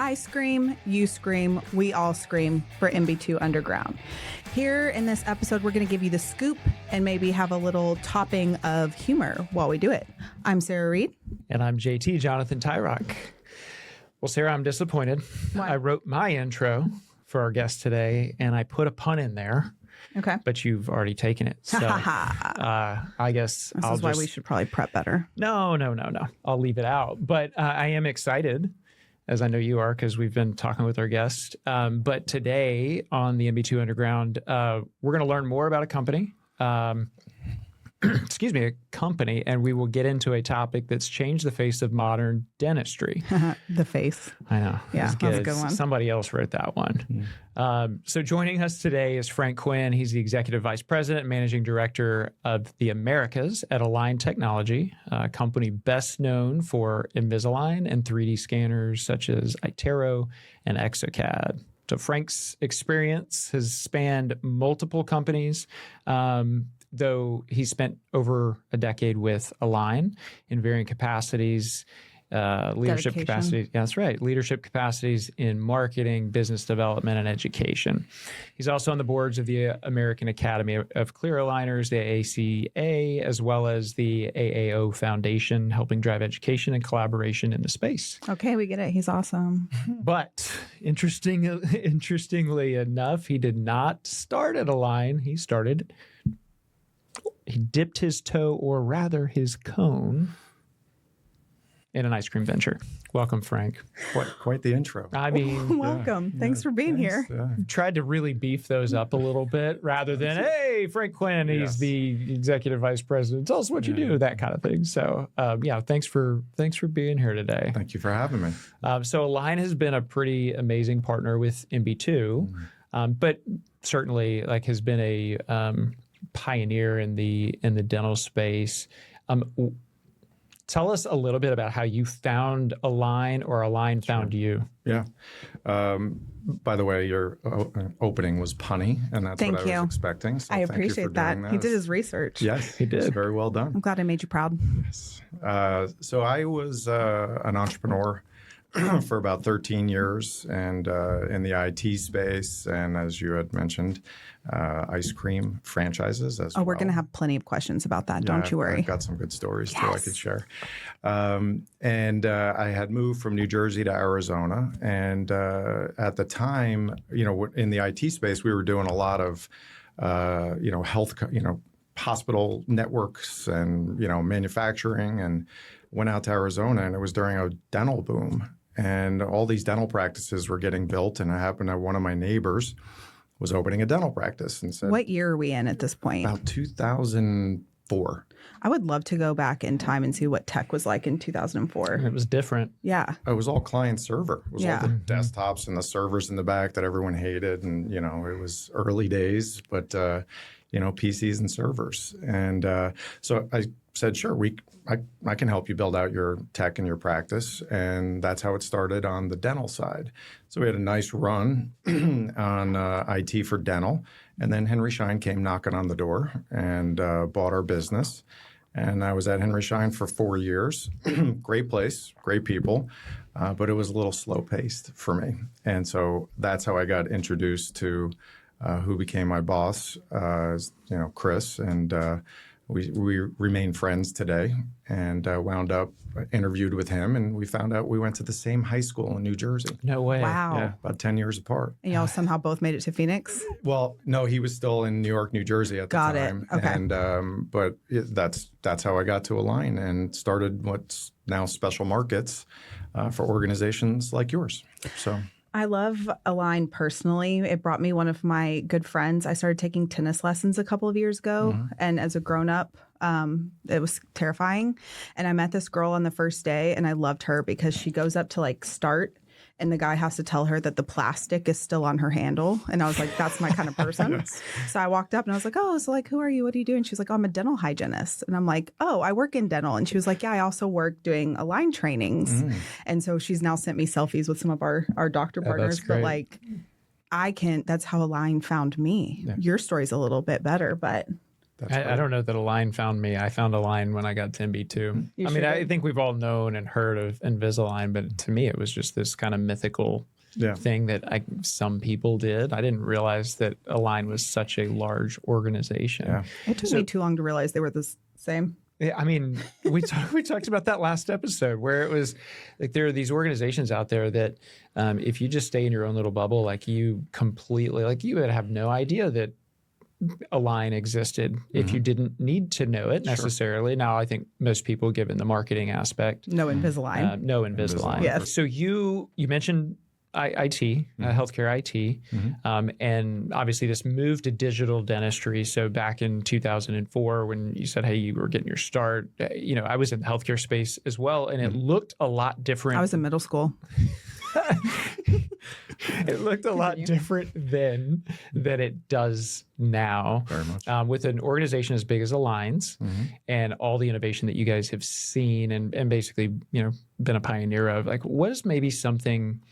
I scream, you scream, we all scream for MB2 Underground. Here in this episode, we're going to give you the scoop and maybe have a little topping of humor while we do it. I'm Sarah Reed. And I'm JT, Jonathan Tyrock. Well, Sarah, I'm disappointed. Why? I wrote my intro for our guest today, and I put a pun in there. Okay. But you've already taken it. So I guess this is why we should probably prep better. No. I'll leave it out. But I am excited, as I know you are, because we've been talking with our guest. But today on the MB2 Underground, we're going to learn more about a company. A company, and we will get into a topic that's changed the face of modern dentistry. The face. I know. Yeah, that's a good one. Somebody else wrote that one. So joining us today is Frank Quinn. He's the Executive Vice President and Managing Director of the Americas at Align Technology, a company best known for Invisalign and 3D scanners such as iTero and exocad. So Frank's experience has spanned multiple companies, though he spent over a decade with Align in varying capacities, leadership capacities. Yeah, that's right. Leadership capacities in marketing, business development, and education. He's also on the boards of the American Academy of Clear Aligners, the ACA, as well as the AAO Foundation, helping drive education and collaboration in the space. Okay, we get it. He's awesome. But interestingly enough, he did not start at Align. He dipped his toe, or rather his cone, in an ice cream venture. Welcome, Frank. Quite the intro. I mean, welcome. Thanks for being here. Tried to really beef those up a little bit rather than, hey, Frank Quinn, he's the executive vice president. Tell us what you do, that kind of thing. So, thanks for being here today. Thank you for having me. So Align has been a pretty amazing partner with MB2, but certainly has been a pioneer in the dental space. Tell us a little bit about how you found Align, or Align found you. Yeah. By the way, your opening was punny, and that's what I was expecting. So I appreciate that. He did his research. Yes, he did. Very well done. I'm glad I made you proud. Yes. So I was an entrepreneur for about 13 years, and in the IT space, and as you had mentioned, ice cream franchises as well. We're going to have plenty of questions about that. Don't you worry. I've got some good stories too I could share. And I had moved from New Jersey to Arizona, and at the time, in the IT space, we were doing a lot of, health, hospital networks and manufacturing, and went out to Arizona, and it was during a dental boom. And all these dental practices were getting built, and it happened that one of my neighbors was opening a dental practice and said, what year are we in at this point? About 2004. I would love to go back in time and see what tech was like in 2004. It was different. Yeah. It was all client server. It was all the desktops and the servers in the back that everyone hated. And, it was early days, but, PCs and servers. And so I said, sure, I can help you build out your tech and your practice. And that's how it started on the dental side. So we had a nice run on IT for dental. And then Henry Schein came knocking on the door and bought our business. And I was at Henry Schein for 4 years. Great place, great people, but it was a little slow paced for me. And so that's how I got introduced to who became my boss, Chris, and we remain friends today, and wound up interviewed with him, and we found out we went to the same high school in New Jersey. No way. Wow. Yeah, about 10 years apart. And y'all somehow both made it to Phoenix? Well, no, he was still in New York, New Jersey at the time. Got it. Okay. And but that's how I got to Align and started what's now Special Markets for organizations like yours. So I love Align personally. It brought me one of my good friends. I started taking tennis lessons a couple of years ago. And as a grown-up, it was terrifying. And I met this girl on the first day, and I loved her because she goes up to start, and the guy has to tell her that the plastic is still on her handle. And I was like, that's my kind of person. Yes. So I walked up and I was like, who are you? What do you do? And she was like, I'm a dental hygienist. And I'm like, I work in dental. And she was like, yeah, I also work doing Align trainings. And so she's now sent me selfies with some of our doctor partners. But that's how Align found me. Yeah. Your story's a little bit better, but I don't know that Align found me. I found Align when I got to MB2. I think we've all known and heard of Invisalign, but to me, it was just this kind of mythical thing that some people did. I didn't realize that Align was such a large organization. Yeah. It took me too long to realize they were the same. Yeah, I mean, we talked about that last episode where it was like there are these organizations out there that if you just stay in your own little bubble, like you completely, like you would have no idea that Align existed if you didn't need to know it necessarily. Sure. Now, I think most people, given the marketing aspect, no Invisalign. No Invisalign. Yes. So you mentioned IT, healthcare IT, and obviously this move to digital dentistry. So back in 2004, when you said, hey, you were getting your start, I was in the healthcare space as well, and it looked a lot different. I was in middle school. It looked a lot different then than it does now. Very much. With an organization as big as Align's and all the innovation that you guys have seen and basically, been a pioneer of, like, what is maybe something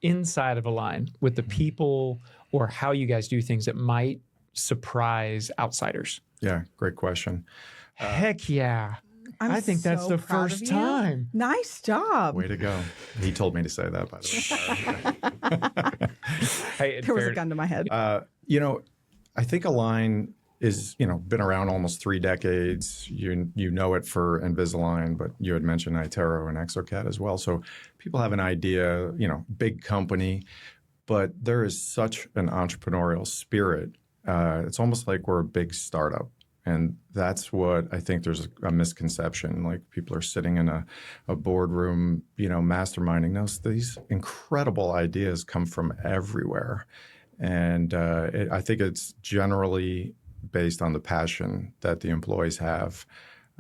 inside of Align with the people or how you guys do things that might surprise outsiders? Yeah, great question. Heck yeah. I think that's the first time. Nice job. Way to go. He told me to say that, by the way. Hey, there was a gun to my head. I think Align is, been around almost 3 decades. You know it for Invisalign, but you had mentioned iTero and Exocad as well. So people have an idea, big company, but there is such an entrepreneurial spirit. It's almost like we're a big startup. And that's what I think there's a misconception. Like people are sitting in a boardroom, masterminding. No, these incredible ideas come from everywhere. And I think it's generally based on the passion that the employees have,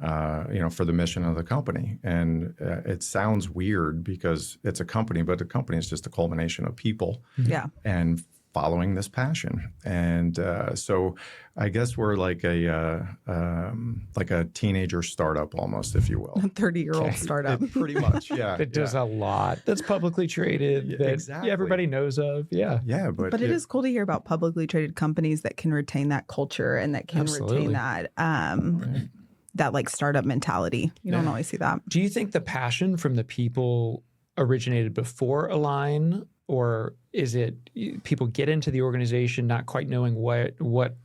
for the mission of the company. And it sounds weird because it's a company, but a company is just a culmination of people. Yeah. And following this passion. And so I guess we're like a teenager startup almost, if you will. A 30-year-old startup. Pretty much, yeah. It does a lot. That's publicly traded. That everybody knows of. Yeah. Yeah, but it is cool to hear about publicly traded companies that can retain that culture and that can retain that that like startup mentality. You don't always see that. Do you think the passion from the people originated before Align? Or is it people get into the organization not quite knowing what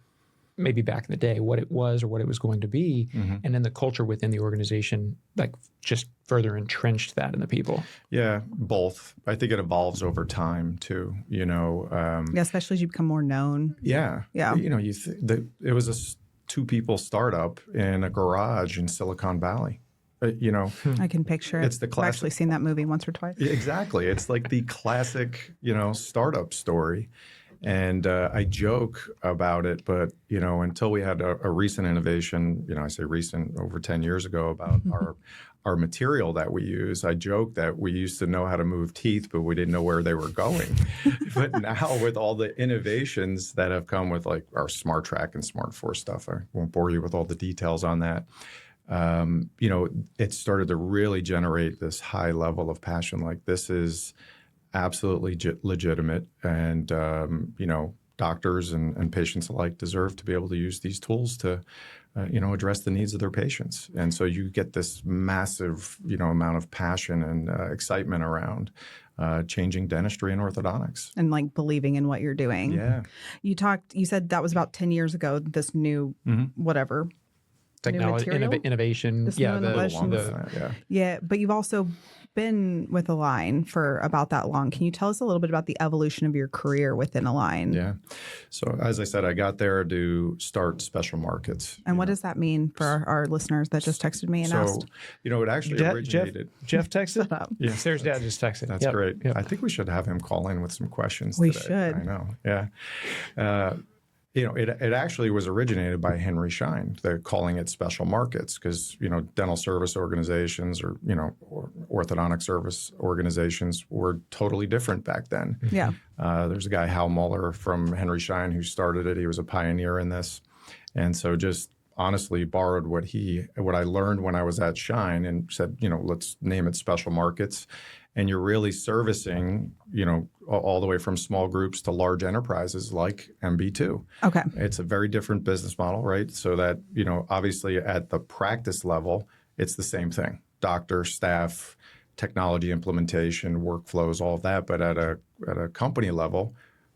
maybe back in the day, what it was or what it was going to be, and then the culture within the organization like just further entrenched that in the people? Yeah, both. I think it evolves over time too, especially as you become more known. Yeah. Yeah. It was a 2-people startup in a garage in Silicon Valley. I can picture it. It's the classic. I've actually seen that movie once or twice. Exactly. It's like the classic, startup story. And I joke about it, but, until we had a recent innovation, I say recent, over 10 years ago, about our material that we use, I joke that we used to know how to move teeth, but we didn't know where they were going. But now with all the innovations that have come with like our Smart Track and Smart Force stuff, I won't bore you with all the details on that. It started to really generate this high level of passion. Like this is absolutely legitimate, and doctors and patients alike deserve to be able to use these tools to, address the needs of their patients. And so you get this massive, amount of passion and excitement around changing dentistry and orthodontics, and like believing in what you're doing. Yeah, you said that was about 10 years ago. This new whatever. Technology, innovation. Yeah, but you've also been with Align for about that long. Can you tell us a little bit about the evolution of your career within Align? Yeah. So as I said, I got there to start special markets. And what does that mean for our listeners that just texted me and asked? It actually originated. Jeff texted? Yeah. Sarah's dad just texted. That's great. Yep. I think we should have him call in with some questions We today. should. I know. Yeah. It actually was originated by Henry Schein. They're calling it special markets because, dental service organizations or orthodontic service organizations were totally different back then. Yeah. There's a guy, Hal Muller from Henry Schein, who started it. He was a pioneer in this. And so just honestly borrowed what I learned when I was at Schein and said, let's name it special markets. and you're really servicing, all the way from small groups to large enterprises like MB2. Okay. It's a very different business model, right? So that, obviously at the practice level, it's the same thing. Doctor, staff, technology implementation, workflows, all of that. But at a company level,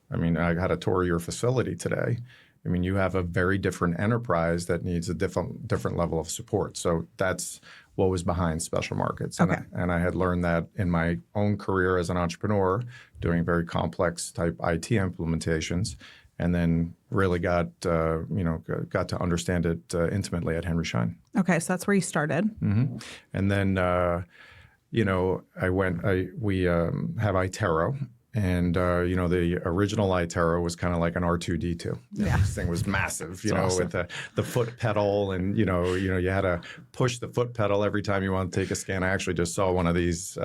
I had a tour of your facility today. You have a very different enterprise that needs a different level of support. So that's what was behind Special Markets. Okay. And I had learned that in my own career as an entrepreneur, doing very complex type IT implementations, and then really got to understand it intimately at Henry Schein. Okay, so that's where you started. Mm-hmm. And then, we have iTero. And, the original iTero was kind of like an R2-D2. Yeah. This thing was massive, Awesome. with the foot pedal, and, you had to push the foot pedal every time you wanted to take a scan. I actually just saw one of these,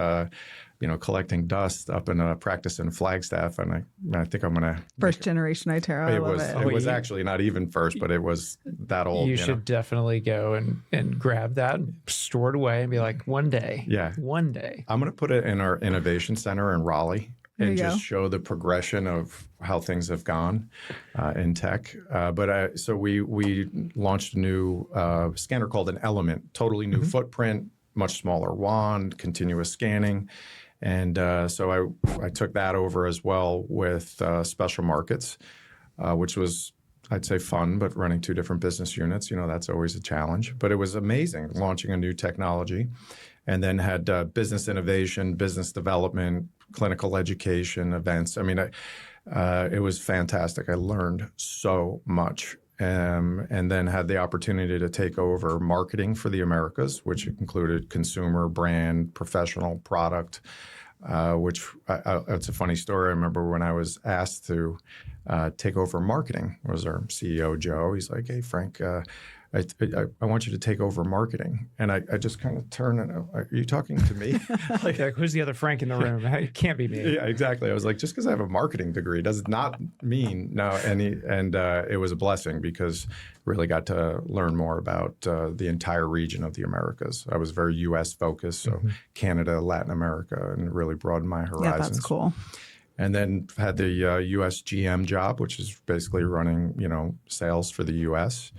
collecting dust up in a practice in Flagstaff, and I think I'm going to... First generation iTero, I love it. It was actually not even first, but it was that old. You should definitely go and grab that, store it away, and be like, one day. Yeah. One day. I'm going to put it in our innovation center in Raleigh. There And you just go. show the progression of how things have gone in tech. So we launched a new scanner called an Element, totally new footprint, much smaller wand, continuous scanning. And so I took that over as well with Special Markets, which was, I'd say, fun, but running two different business units, that's always a challenge. But it was amazing launching a new technology, and then had business innovation, business development, clinical education, events. It was fantastic. I learned so much. And then had the opportunity to take over marketing for the Americas, which included consumer, brand, professional, product, which it's a funny story. I remember when I was asked to take over marketing, it was our CEO, Joe. He's like, "Hey, Frank, I want you to take over marketing." And I just kind of turned and, "Are you talking to me?" Like, who's the other Frank in the room? It can't be me. Yeah, exactly. I was like, just because I have a marketing degree does not mean no. And it was a blessing because really got to learn more about the entire region of the Americas. I was very U.S. focused, so Canada, Latin America, and really broadened my horizons. Yeah, that's cool. And then had the U.S. GM job, which is basically running, sales for the U.S.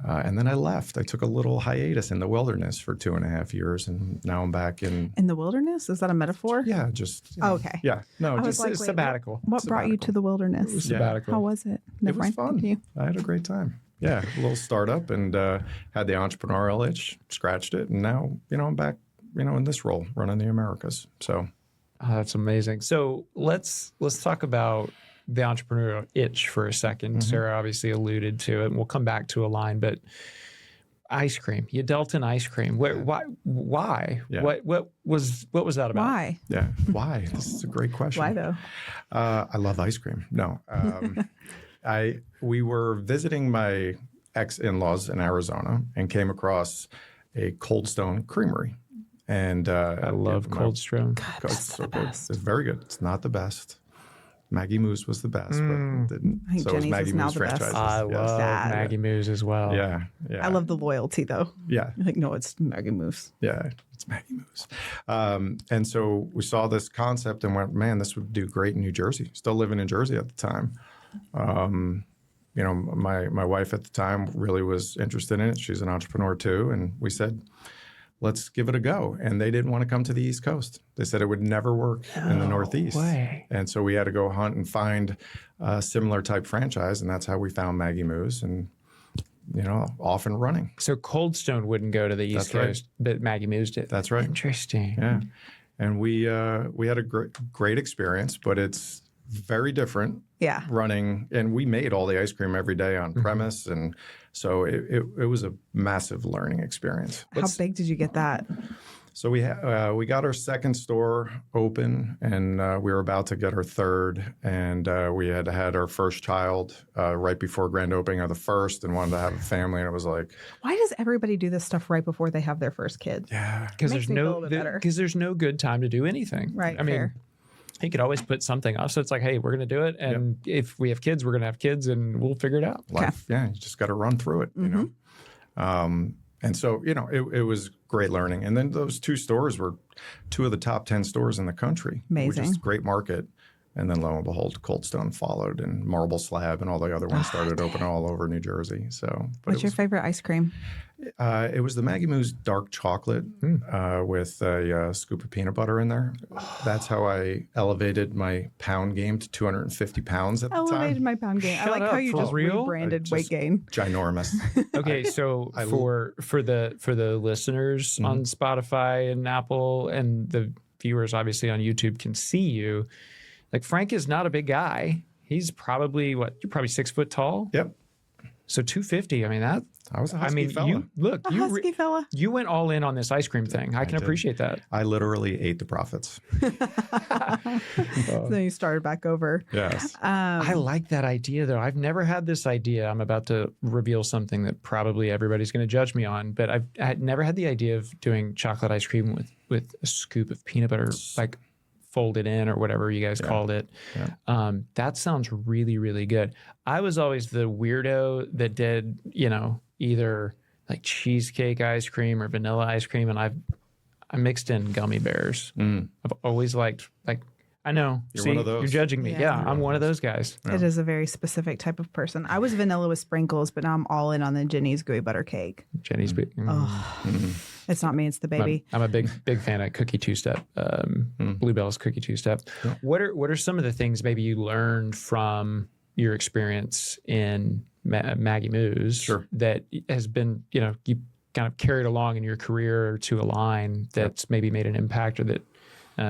And then I left. I took a little hiatus in the wilderness for 2.5 years, and now I'm back in the wilderness? Is that a metaphor? Yeah, just Okay. Yeah, no, I was just like, wait, sabbatical. What brought you to the wilderness? Sabbatical. How was it? No, it was Frank, fun. you? I had a great time. Yeah, a little startup, and had the entrepreneurial itch, scratched it, and now I'm back, in this role, running the Americas. So. Oh, that's amazing. So let's talk about the entrepreneurial itch for a second. Sarah obviously alluded to it, and we'll come back to Align, but ice cream. You dealt in ice cream. Why? Yeah. What was that about? Why? Yeah. Why? This is a great question. Why though? I love ice cream. No. We were visiting my ex-in-laws in Arizona and came across a Cold Stone Creamery. And I love Cold Stone. God, that's the best. It's very good. It's not the best. Maggie Moo's was the best, but it didn't. I think So was Jenny's Maggie is now Moo's the best. franchises. I love Sad. Maggie Moo's as well. Yeah. I love the loyalty though. Yeah. You're like, no, it's Maggie Moose. Yeah, it's Maggie Moo's. And so we saw this concept and went, man, this would do great in New Jersey. Still living in Jersey at the time. My wife at the time really was interested in it. She's an entrepreneur too. And we said, let's give it a go. And they didn't want to come to the East Coast. They said it would never work in the Northeast. Way. And so we had to go hunt and find a similar type franchise. And that's how we found Maggie Moo's and, off and running. So Cold Stone wouldn't go to the East That's right. Coast, but Maggie Moo's did. That's right. Interesting. Yeah. And we had a great experience, but it's very different Yeah. running. And we made all the ice cream every day on premise. And so it was a massive learning experience. How big did you get that? So we got our second store open, and we were about to get our third, and we had our first child right before grand opening of the first, and wanted to have a family, and it was like, Why does everybody do this stuff right before they have their first kid? yeah, Because Makes there's me feel a little bit better. there's no good time to do anything. Right, I mean, fair. you could always put something off. So it's like, hey, we're going to do it. And if we have kids, we're going to have kids and we'll figure it out. life. Yeah, you just got to run through it, you know. And so, it was great learning. And then those 2 stores were 2 of the top 10 stores in the country. Amazing. Which is a great market. And then lo and behold, Cold Stone followed, and Marble Slab and all the other ones started opening all over New Jersey. So, what's your favorite ice cream? It was the Maggie Moo's dark chocolate with a scoop of peanut butter in there. That's how I elevated my pound game to 250 pounds at the time. Elevated my pound game. I like how you just rebranded weight gain. Ginormous. Okay, so for the listeners on Spotify and Apple and the viewers obviously on YouTube can see you. Like, Frank is not a big guy. He's probably you're probably 6 foot tall. Yep. So 250. I mean, that. I was a husky fella. Husky fella. You went all in on this ice cream thing. I can appreciate that. I literally ate the profits. So then you started back over. Yes. I like that idea, though. I've never had this idea. I'm about to reveal something that probably everybody's going to judge me on, but I had never had the idea of doing chocolate ice cream with a scoop of peanut butter, like folded in or whatever you guys called it. Yeah. That sounds really, really good. I was always the weirdo that did, either like cheesecake ice cream or vanilla ice cream, and I mixed in gummy bears. I've always liked, I know. You're one of those. You're judging me. Yeah, I'm one of those guys. Yeah. It is a very specific type of person. I was vanilla with sprinkles, but now I'm all in on the Jenny's gooey butter cake. Jenny's It's not me, it's the baby. I'm a big fan of cookie two-step, Bluebell's cookie two-step. Yeah. What are some of the things maybe you learned from your experience in Maggie Moo's that has been, you kind of carried along in your career to Align that's maybe made an impact or that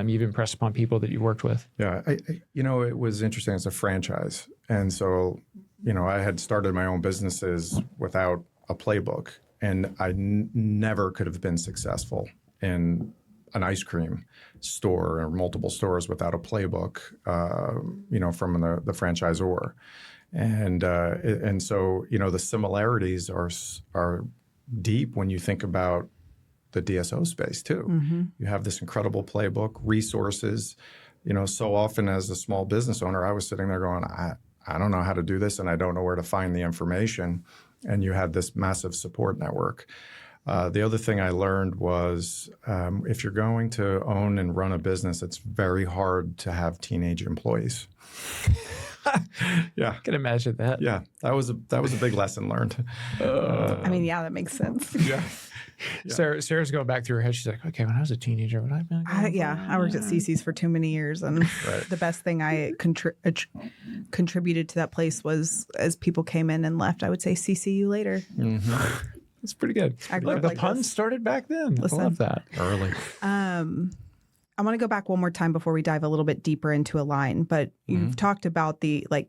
you've impressed upon people that you worked with? Yeah, it was interesting. It's a franchise. And so, I had started my own businesses without a playbook. And I never could have been successful in an ice cream store or multiple stores without a playbook, from the franchisor. And so, the similarities are deep when you think about the DSO space too. Mm-hmm. You have this incredible playbook, resources. So often as a small business owner, I was sitting there going, I don't know how to do this, and I don't know where to find the information. And you had this massive support network. The other thing I learned was if you're going to own and run a business, it's very hard to have teenage employees. Yeah, I can imagine that. Yeah, that was a big lesson learned. That makes sense. Yeah. Sarah's going back through her head. She's like, okay, when I was a teenager, would I have been? I worked at CC's for too many years, and the best thing I contributed to that place was as people came in and left, I would say, "CC you later." Mm-hmm. It's pretty good. The puns started back then. I love that. Early. I want to go back one more time before we dive a little bit deeper into Align, but you've talked about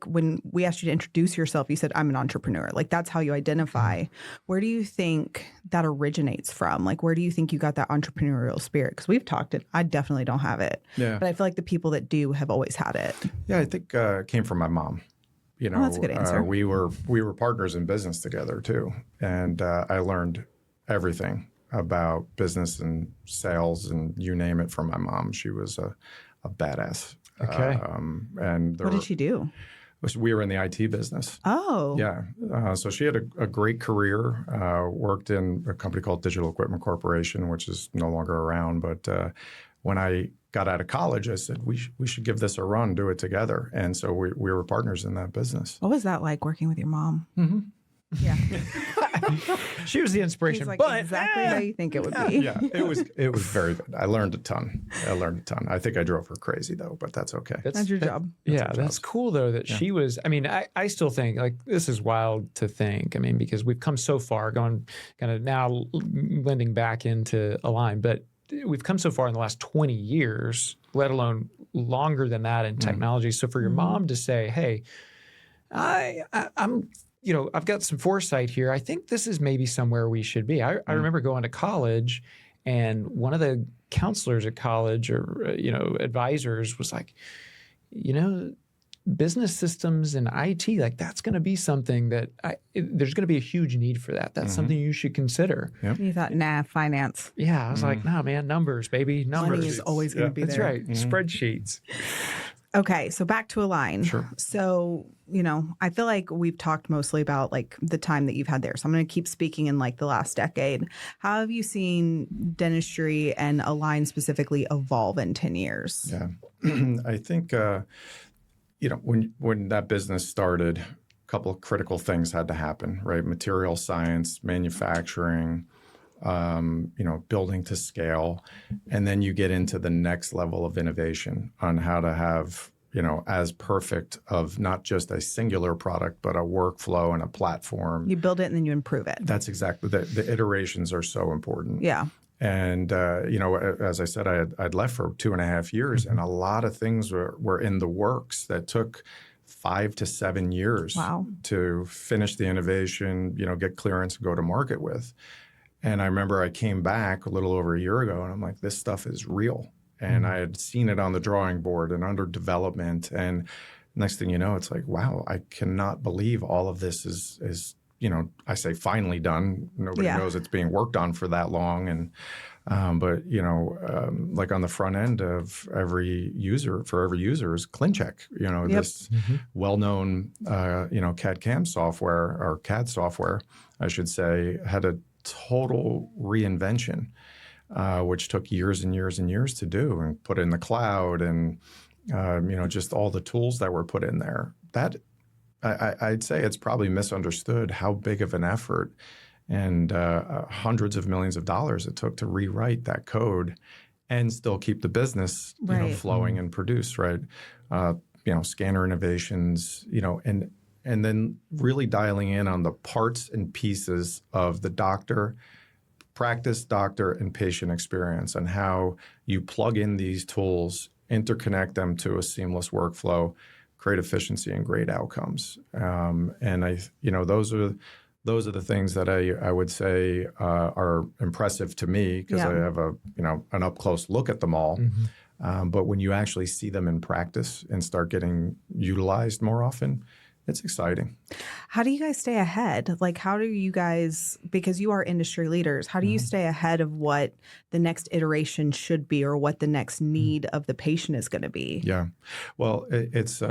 when we asked you to introduce yourself, you said, I'm an entrepreneur. That's how you identify. Where do you think that originates from? Where do you think you got that entrepreneurial spirit? Because we've talked it. I definitely don't have it. Yeah. But I feel like the people that do have always had it. Yeah, I think it came from my mom. That's a good answer. We were partners in business together too. And I learned everything about business and sales and you name it from my mom. She was a badass. Okay. What did she do? We were in the IT business. Oh. Yeah. So she had a great career, worked in a company called Digital Equipment Corporation, which is no longer around. But when I got out of college, I said, we should give this a run, do it together. And so we were partners in that business. What was that like working with your mom? Mm-hmm. Yeah. She was the inspiration, but exactly how you think it would be. Yeah, it was very good. I learned a ton. I think I drove her crazy though, but that's okay. That's your job. That's cool though that she was. I mean, I still think this is wild to think. I mean, because we've come so far, going kind of now blending back into Align, but we've come so far in the last 20 years, let alone longer than that in technology. So for your mom to say, "Hey, I'm." I've got some foresight here. I think this is maybe somewhere we should be. I remember going to college, and one of the counselors at college or, advisors was like, business systems and IT, that's going to be something that there's going to be a huge need for that. That's something you should consider. Yep. You thought, finance. Yeah. I was like, nah, man, numbers, baby. Numbers. Money is always going to be there. That's right. Spreadsheets. Okay, so back to Align. Sure. So, I feel like we've talked mostly about like the time that you've had there. So I'm going to keep speaking in like the last decade. How have you seen dentistry and Align specifically evolve in 10 years? Yeah. I think, when that business started, a couple of critical things had to happen, right? Material science, manufacturing, building to scale. And then you get into the next level of innovation on how to have, as perfect of not just a singular product, but a workflow and a platform. You build it and then you improve it. That's exactly, the iterations are so important. Yeah. And, as I said, I'd left for 2.5 years, and a lot of things were in the works that took 5 to 7 years to finish the innovation, get clearance and go to market with. And I remember I came back a little over a year ago, and I'm like, this stuff is real. And I had seen it on the drawing board and under development. And next thing you know, it's like, wow, I cannot believe all of this is I say finally done. Nobody knows it's being worked on for that long. And like on the front end of every user is ClinCheck, this well-known, CAD/CAM software, or CAD software, I should say, had a total reinvention, which took years and years and years to do and put in the cloud and, just all the tools that were put in there. That I'd say it's probably misunderstood how big of an effort and hundreds of millions of dollars it took to rewrite that code and still keep the business flowing and produce, right? Scanner innovations, and then really dialing in on the parts and pieces of the practice, doctor, and patient experience, and how you plug in these tools, interconnect them to a seamless workflow, create efficiency and great outcomes. And those are the things that I would say are impressive to me, because I have an up close look at them all. But when you actually see them in practice and start getting utilized more often, it's exciting. How do you guys stay ahead? Like, how do you guys, because you are industry leaders, how do you stay ahead of what the next iteration should be, or what the next need of the patient is going to be? Yeah. Well, it's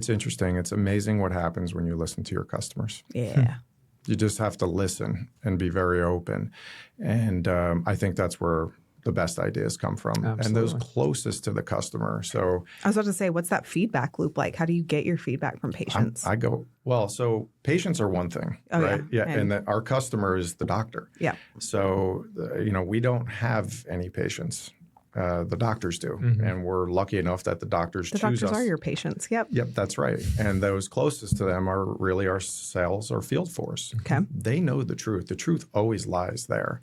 interesting. It's amazing what happens when you listen to your customers. Yeah. You just have to listen and be very open. And I think that's where the best ideas come from. Absolutely. And those closest to the customer. So I was about to say, what's that feedback loop like? How do you get your feedback from patients? So patients are one thing, right? Yeah. And our customer is the doctor. Yeah. So, we don't have any patients. The doctors do. And we're lucky enough that the doctors choose us. The doctors are your patients. Yep. Yep, that's right. And those closest to them are really our sales or field force. Okay. They know the truth. The truth always lies there.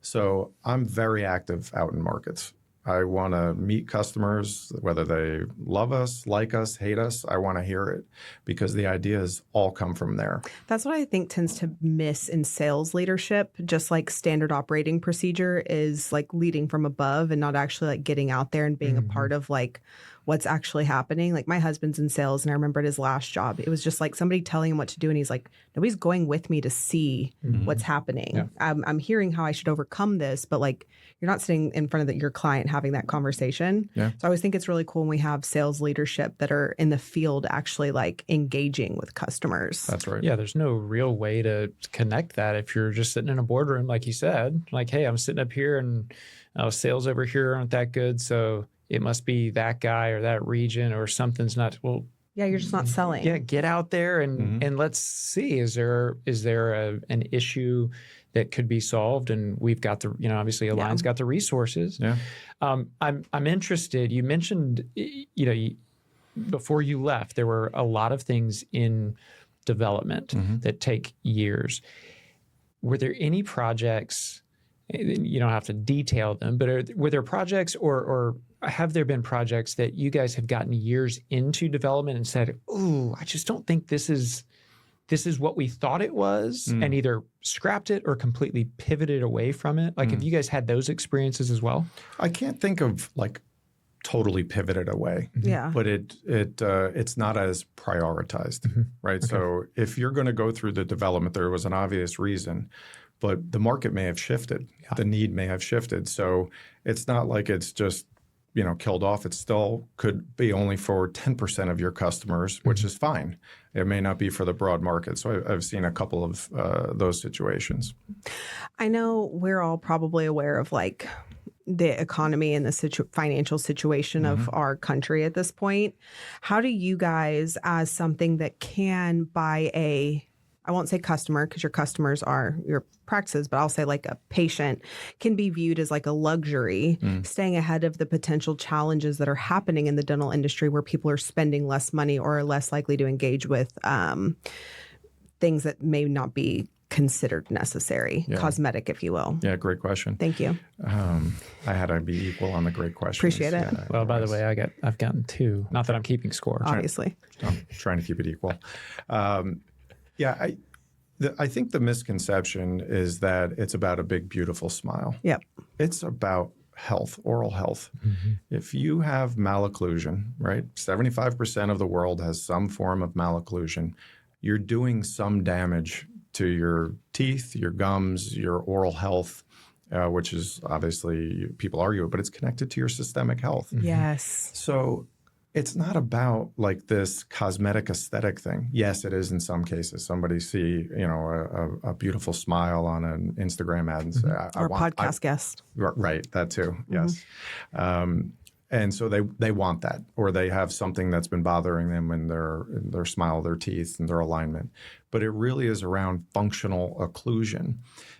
So I'm very active out in markets. I want to meet customers, whether they love us, like us, hate us. I want to hear it, because the ideas all come from there. That's what I think tends to miss in sales leadership. Just like standard operating procedure is like leading from above and not actually like getting out there and being a part of like what's actually happening. Like, my husband's in sales, and I remember at his last job, it was just like somebody telling him what to do. And he's like, nobody's going with me to see what's happening. Yeah. I'm hearing how I should overcome this, but like, you're not sitting in front of your client having that conversation. Yeah. So I always think it's really cool when we have sales leadership that are in the field actually like engaging with customers. That's right. Yeah, there's no real way to connect that if you're just sitting in a boardroom, like you said, like, hey, I'm sitting up here and sales over here aren't that good, so it must be that guy or that region or something's not, well. Yeah, you're just not selling. Yeah, get out there and let's see, is there an issue that could be solved? And we've got the, obviously Align's got the resources. Yeah. I'm interested, you mentioned, before you left, there were a lot of things in development that take years. Were there any projects, you don't have to detail them, but were there projects or have there been projects that you guys have gotten years into development and said, "Ooh, I just don't think this is what we thought it was," and either scrapped it or completely pivoted away from it? Like, have you guys had those experiences as well? I can't think of like totally pivoted away. Yeah. But it's not as prioritized, right? Okay. So if you're going to go through the development, there was an obvious reason, but the market may have shifted. Yeah. The need may have shifted. So it's not like it's just killed off, it still could be only for 10% of your customers, which is fine. It may not be for the broad market. So I've seen a couple of those situations. I know we're all probably aware of like the economy and the financial situation of our country at this point. How do you guys, as something that can buy I won't say customer because your customers are your practices, but I'll say like a patient can be viewed as like a luxury, staying ahead of the potential challenges that are happening in the dental industry where people are spending less money or are less likely to engage with things that may not be considered necessary, cosmetic, if you will. Yeah, great question. Thank you. I had to be equal on the great questions. Appreciate it. Yeah, well, by the way, I've gotten 2. Not that I'm keeping score. Obviously. I'm trying to keep it equal. I think the misconception is that it's about a big, beautiful smile. Yep. It's about health, oral health. If you have malocclusion, right, 75% of the world has some form of malocclusion. You're doing some damage to your teeth, your gums, your oral health, which is obviously, people argue it, but it's connected to your systemic health. Yes. So it's not about like this cosmetic aesthetic thing. Yes, it is in some cases. Somebody see, a beautiful smile on an Instagram ad and say, or a podcast guest. Right, that too, yes. And so they want that, or they have something that's been bothering them in their smile, their teeth, and their alignment. But it really is around functional occlusion.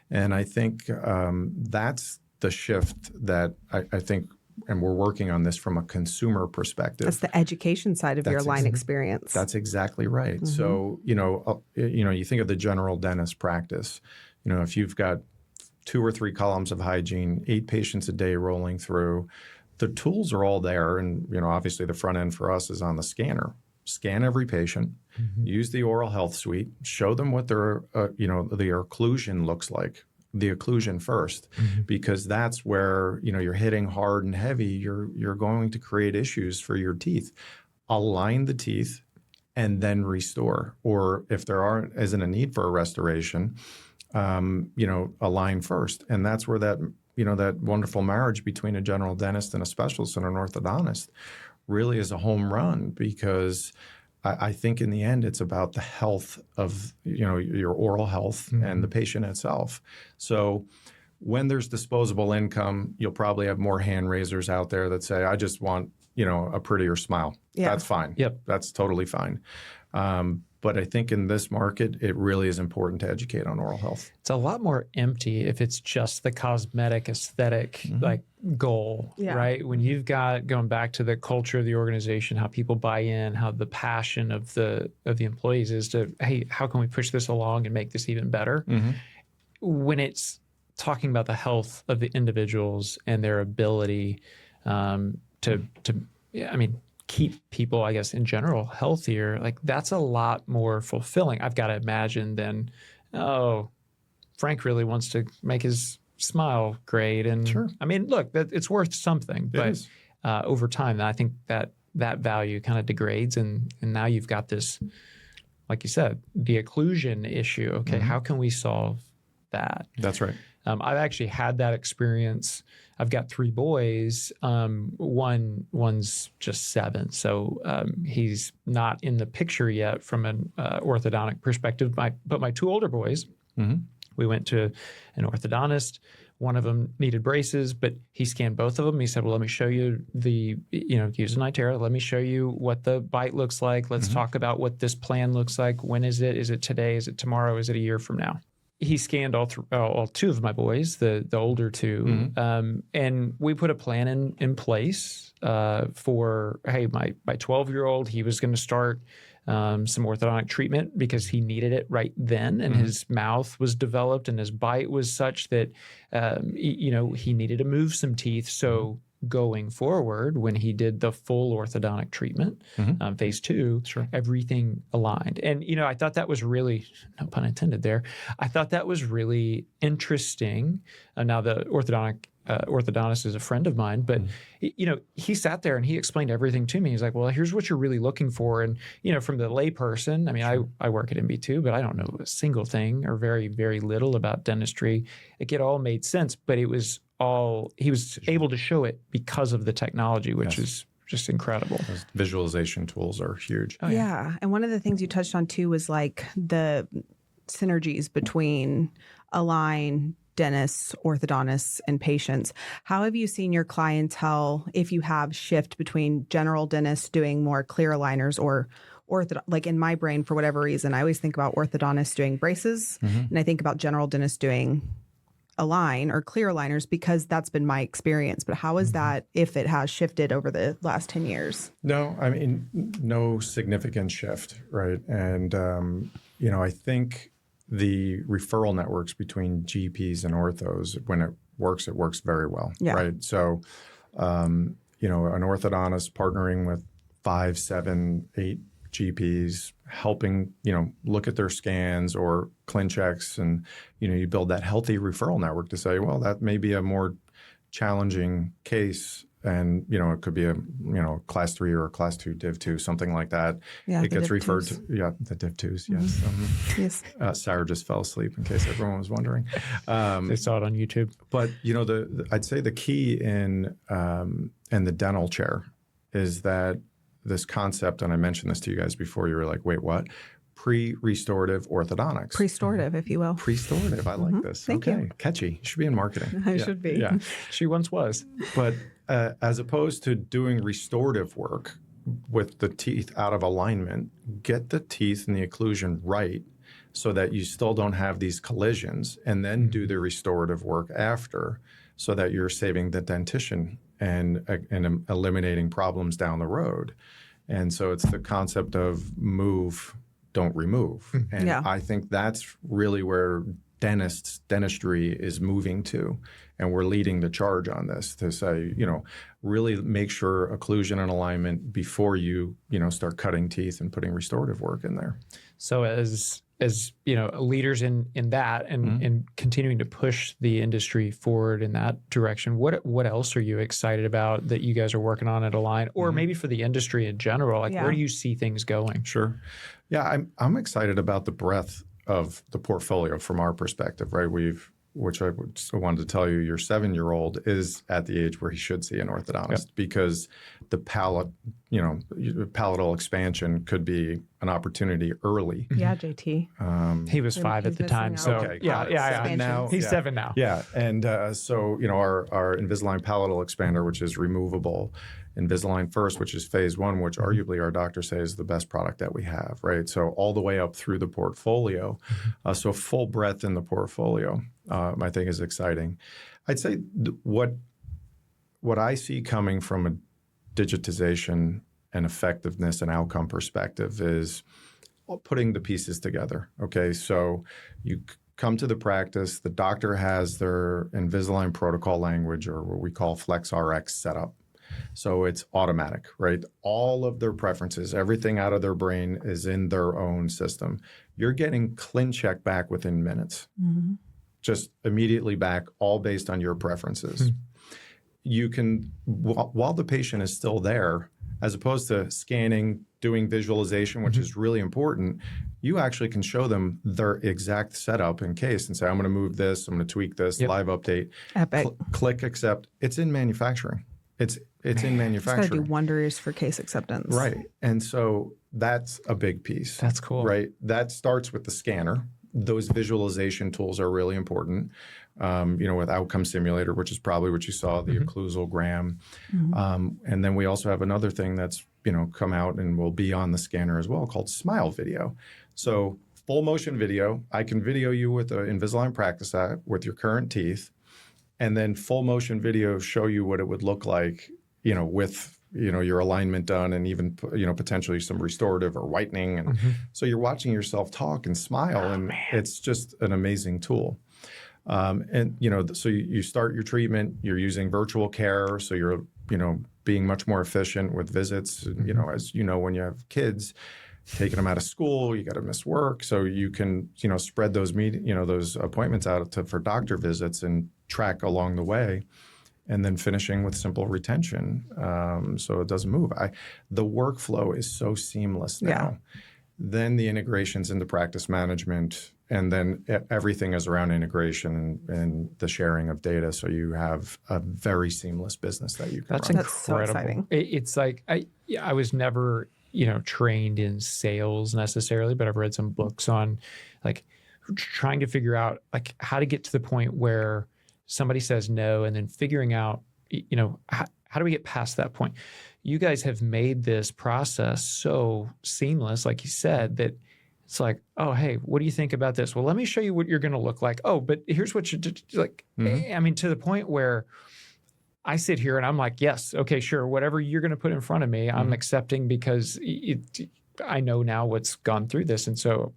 And I think that's the shift that I think, and we're working on this from a consumer perspective. That's the education side of your line experience. That's exactly right. So, you think of the general dentist practice. If you've got 2 or 3 columns of hygiene, 8 patients a day rolling through, the tools are all there. And, obviously the front end for us is on the scanner. Scan every patient, use the oral health suite, show them what their, the occlusion looks like. The occlusion first, because that's where, you're hitting hard and heavy. You're going to create issues for your teeth. Align the teeth and then restore. Or if there isn't a need for a restoration, align first. And that's where that wonderful marriage between a general dentist and a specialist and an orthodontist really is a home run, because I think in the end, it's about the health of, your oral health and the patient itself. So when there's disposable income, you'll probably have more hand raisers out there that say, I just want, a prettier smile. Yeah. That's fine. Yep. That's totally fine. But I think in this market, it really is important to educate on oral health. It's a lot more empty if it's just the cosmetic aesthetic goal, right? When you've got, going back to the culture of the organization, how people buy in, how the passion of the employees is to, hey, how can we push this along and make this even better? When it's talking about the health of the individuals and their ability keep people, I guess, in general, healthier, like that's a lot more fulfilling, I've got to imagine, than, Frank really wants to make his smile great. And sure. Look, it's worth something, but over time, I think that value kind of degrades. And now you've got this, like you said, the occlusion issue. Okay, how can we solve that? That's right. I've actually had that experience. I've got 3 boys. One's just 7, so he's not in the picture yet from an orthodontic perspective. But my 2 older boys, we went to an orthodontist. One of them needed braces, but he scanned both of them. He said, well, let me show you use an iTero. Let me show you what the bite looks like. Let's talk about what this plan looks like. When is it? Is it today? Is it tomorrow? Is it a year from now? He scanned all 2 of my boys, the older 2, and we put a plan in place for, hey, my 12-year-old, he was going to start some orthodontic treatment because he needed it right then, and his mouth was developed and his bite was such that he needed to move some teeth. So going forward, when he did the full orthodontic treatment, phase 2, everything aligned. And, I thought that was really, no pun intended there, I thought that was really interesting. Now the orthodontist is a friend of mine, but he sat there and he explained everything to me. He's like, well, here's what you're really looking for. And, from the layperson, I work at MB2, but I don't know a single thing or very, very little about dentistry. It all made sense, but it was able to show it because of the technology, which is just incredible. Those visualization tools are huge. Oh, yeah. And one of the things you touched on too was like the synergies between Align, dentists, orthodontists, and patients. How have you seen your clientele, if you have, shift between general dentists doing more clear aligners or like in my brain, for whatever reason, I always think about orthodontists doing braces, and I think about general dentists doing Align or clear aligners because that's been my experience. But how is that, if it has shifted over the last 10 years? No, I mean, no significant shift, right? And, I think the referral networks between GPs and orthos, when it works very well, right? So, an orthodontist partnering with 5, 7, 8 GPs, helping, look at their scans or ClinChecks, and, you build that healthy referral network to say, well, that may be a more challenging case. And, it could be a, class 3 or a class 2 Div 2, something like that. Yeah, it gets referred to, the Div 2s, yes. Yes. Sarah just fell asleep, in case everyone was wondering. They saw it on YouTube. But, I'd say the key in the dental chair is that this concept, and I mentioned this to you guys before, you were like, wait, what? Pre-restorative orthodontics. Restorative, if you will. Restorative. I like this. Thank you. Catchy. Should be in marketing. I should be. Yeah. She once was. But as opposed to doing restorative work with the teeth out of alignment, get the teeth and the occlusion right so that you still don't have these collisions, and then do the restorative work after so that you're saving the dentition and eliminating problems down the road. And so it's the concept of move, don't remove. And I think that's really where dentistry is moving to. And we're leading the charge on this to say, really make sure occlusion and alignment before you, start cutting teeth and putting restorative work in there. So as leaders in that and continuing to push the industry forward in that direction, what else are you excited about that you guys are working on at Align, or maybe for the industry in general? Like, where do you see things going? Sure. Yeah, I'm excited about the breadth of the portfolio from our perspective, right? Which I wanted to tell you, your 7-year-old is at the age where he should see an orthodontist because the palatal expansion could be an opportunity early. Yeah, JT. He was 5 at the time, so okay, yeah. Now He's 7 now. Yeah, and so our Invisalign palatal expander, which is removable, Invisalign First, which is phase 1, which arguably our doctors say is the best product that we have, right? So all the way up through the portfolio, so full breadth in the portfolio, I think is exciting. I'd say what I see coming from a digitization and effectiveness and outcome perspective is putting the pieces together. Okay, so you come to the practice, the doctor has their Invisalign protocol language, or what we call FlexRx setup. So it's automatic, right? All of their preferences, everything out of their brain is in their own system. You're getting ClinCheck back within minutes, just immediately back, all based on your preferences. You can, while the patient is still there, as opposed to scanning, doing visualization, which is really important, you actually can show them their exact setup in case and say, I'm going to move this, I'm going to tweak this, live update, Epic. Click accept. It's in manufacturing. It's in manufacturing. It's got to do wonders for case acceptance. Right. And so that's a big piece. That's cool. Right. That starts with the scanner. Those visualization tools are really important. With Outcome Simulator, which is probably what you saw, the occlusogram. And then we also have another thing that's, come out and will be on the scanner as well, called Smile Video. So full motion video, I can video you with an Invisalign practice app with your current teeth, and then full motion video show you what it would look like, with, your alignment done, and even, potentially some restorative or whitening. And so you're watching yourself talk and smile, and it's just an amazing tool. So you start your treatment, you're using virtual care. So you're, being much more efficient with visits. As when you have kids, taking them out of school, you got to miss work. So you can, spread those those appointments out for doctor visits and track along the way, and then finishing with simple retention. So it doesn't move. The workflow is so seamless now then the integrations into practice management, and then everything is around integration and the sharing of data. So you have a very seamless business that you can That's run. incredible. That's so exciting. It's like I was never trained in sales necessarily, but I've read some books on like trying to figure out like how to get to the point where somebody says no, and then figuring out how do we get past that point. You guys have made this process so seamless, like you said, that it's like, oh, hey, what do you think about this? Well, let me show you what you're going to look like. Oh, but here's what you did. Like, I mean, to the point where I sit here and I'm like, yes, okay, sure. Whatever you're going to put in front of me, I'm accepting because I know now what's gone through this. And so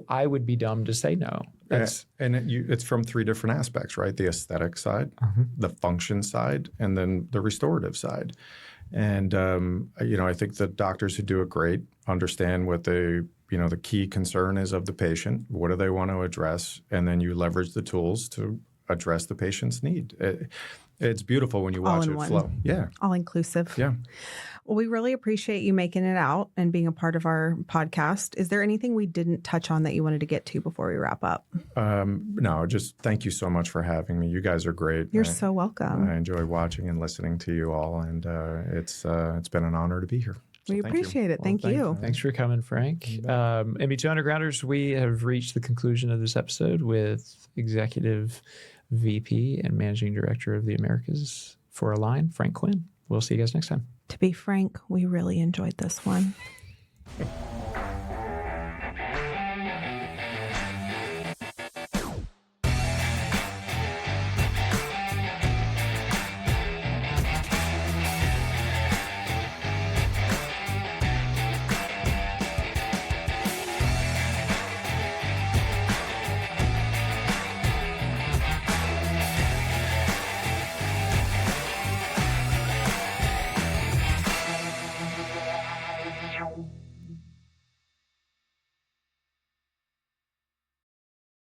I would be dumb to say no. It's from three different aspects, right? The aesthetic side, the function side, and then the restorative side. And, I think the doctors who do it great understand what the key concern is of the patient. What do they want to address? And then you leverage the tools to address the patient's need. It's beautiful when you watch it flow. Yeah. All inclusive. Yeah. Well, we really appreciate you making it out and being a part of our podcast. Is there anything we didn't touch on that you wanted to get to before we wrap up? No, just thank you so much for having me. You guys are great. You're so welcome. I enjoy watching and listening to you all, and it's been an honor to be here. So we appreciate it. Thank you. Thanks for coming, Frank. MB2 Undergrounders, we have reached the conclusion of this episode with Executive VP and Managing Director of the Americas for Align, Frank Quinn. We'll see you guys next time. To be frank, we really enjoyed this one.